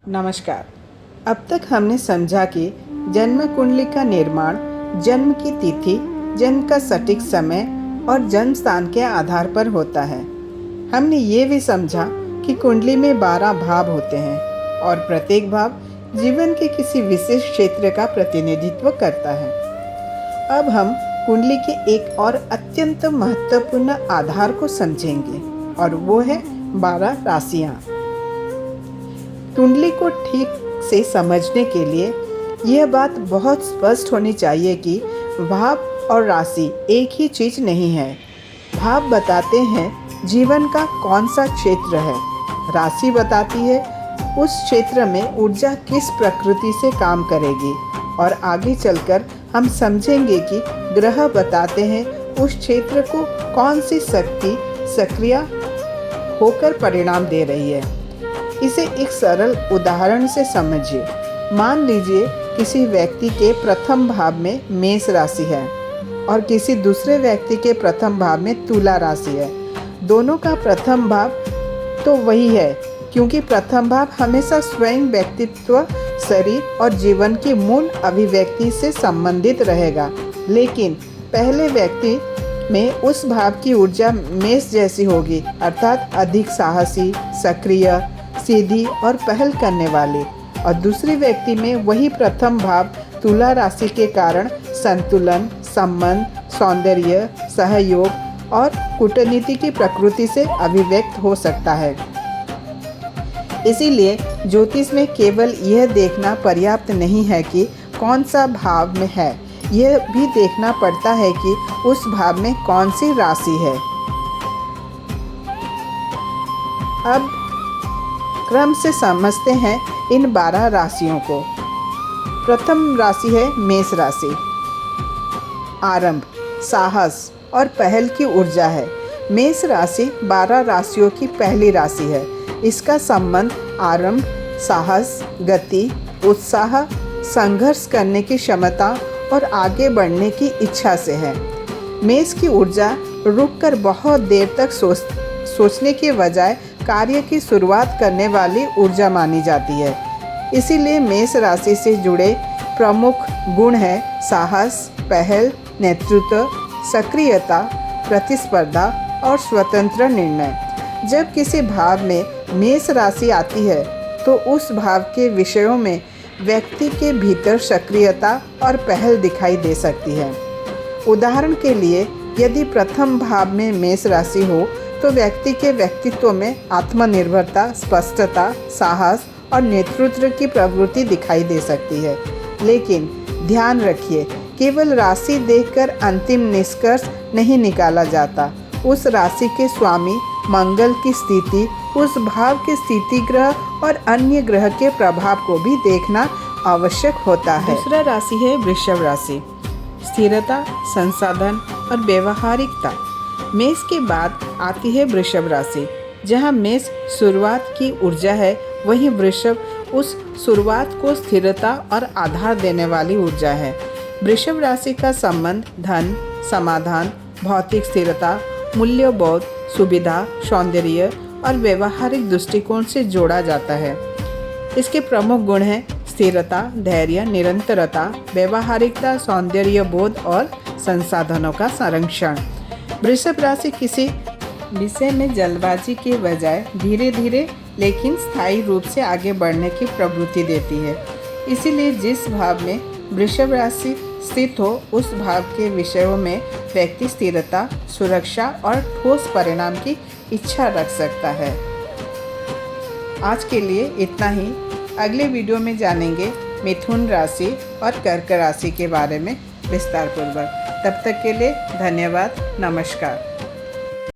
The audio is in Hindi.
नमस्कार। अब तक हमने समझा कि जन्म कुंडली का निर्माण जन्म की तिथि, जन्म का सटीक समय और जन्म स्थान के आधार पर होता है। हमने ये भी समझा कि कुंडली में 12 भाव होते हैं और प्रत्येक भाव जीवन के किसी विशेष क्षेत्र का प्रतिनिधित्व करता है। अब हम कुंडली के एक और अत्यंत महत्वपूर्ण आधार को समझेंगे और वो है 12 राशियाँ। कुंडली को ठीक से समझने के लिए यह बात बहुत स्पष्ट होनी चाहिए कि भाव और राशि एक ही चीज़ नहीं है। भाव बताते हैं जीवन का कौन सा क्षेत्र है, राशि बताती है उस क्षेत्र में ऊर्जा किस प्रकृति से काम करेगी और आगे चलकर हम समझेंगे कि ग्रह बताते हैं उस क्षेत्र को कौन सी शक्ति सक्रिय होकर परिणाम दे रही है। इसे एक सरल उदाहरण से समझिए। मान लीजिए किसी व्यक्ति के प्रथम भाव में मेष राशि है और किसी दूसरे व्यक्ति के प्रथम भाव में तुला राशि है। दोनों का प्रथम भाव तो वही है, क्योंकि प्रथम भाव हमेशा स्वयं व्यक्तित्व, शरीर और जीवन की मूल अभिव्यक्ति से संबंधित रहेगा। लेकिन पहले व्यक्ति में उस भाव की ऊर्जा मेष जैसी होगी, अर्थात अधिक साहसी, सक्रिय, सीधी और पहल करने वाली, और दूसरे व्यक्ति में वही प्रथम भाव तुला राशि के कारण संतुलन, संबंध, सौंदर्य, सहयोग और कूटनीति की प्रकृति से अभिव्यक्त हो सकता है। इसीलिए ज्योतिष में केवल यह देखना पर्याप्त नहीं है कि कौन सा भाव में है, यह भी देखना पड़ता है कि उस भाव में कौन सी राशि है। अब क्रम से समझते हैं इन 12 राशियों को। प्रथम राशि है मेष राशि। आरंभ, साहस और पहल की ऊर्जा है। मेष राशि 12 राशियों की पहली राशि है। इसका संबंध आरंभ, साहस, गति, उत्साह, संघर्ष करने की क्षमता और आगे बढ़ने की इच्छा से है। मेष की ऊर्जा रुककर बहुत देर तक सोचने के बजाय कार्य की शुरुआत करने वाली ऊर्जा मानी जाती है। इसीलिए मेष राशि से जुड़े प्रमुख गुण हैं साहस, पहल, नेतृत्व, सक्रियता, प्रतिस्पर्धा और स्वतंत्र निर्णय। जब किसी भाव में मेष राशि आती है तो उस भाव के विषयों में व्यक्ति के भीतर सक्रियता और पहल दिखाई दे सकती है। उदाहरण के लिए, यदि प्रथम भाव में मेष राशि हो तो व्यक्ति के व्यक्तित्व में आत्मनिर्भरता, स्पष्टता, साहस और नेतृत्व की प्रवृत्ति दिखाई दे सकती है। लेकिन ध्यान रखिए, केवल राशि देखकर अंतिम निष्कर्ष नहीं निकाला जाता। उस राशि के स्वामी मंगल की स्थिति, उस भाव के स्थिति ग्रह और अन्य ग्रह के प्रभाव को भी देखना आवश्यक होता है। दूसरा राशि है वृषभ राशि। स्थिरता, संसाधन और व्यवहारिकता। मेष के बाद आती है वृषभ राशि। जहाँ मेष शुरुआत की ऊर्जा है, वहीं वृषभ उस शुरुआत को स्थिरता और आधार देने वाली ऊर्जा है। वृषभ राशि का संबंध धन, समाधान, भौतिक स्थिरता, मूल्यबोध, सुविधा, सौंदर्य और व्यवहारिक दृष्टिकोण से जोड़ा जाता है। इसके प्रमुख गुण हैं स्थिरता, धैर्य, निरंतरता, व्यवहारिकता, सौंदर्य बोध और संसाधनों का संरक्षण। वृषभ राशि किसी विषय में जल्दबाजी के बजाय धीरे धीरे लेकिन स्थायी रूप से आगे बढ़ने की प्रवृत्ति देती है। इसीलिए जिस भाव में वृषभ राशि स्थित हो, उस भाव के विषयों में व्यक्ति स्थिरता, सुरक्षा और ठोस परिणाम की इच्छा रख सकता है। आज के लिए इतना ही। अगले वीडियो में जानेंगे मिथुन राशि और कर्क राशि के बारे में विस्तारपूर्वक। तब तक के लिए धन्यवाद। नमस्कार।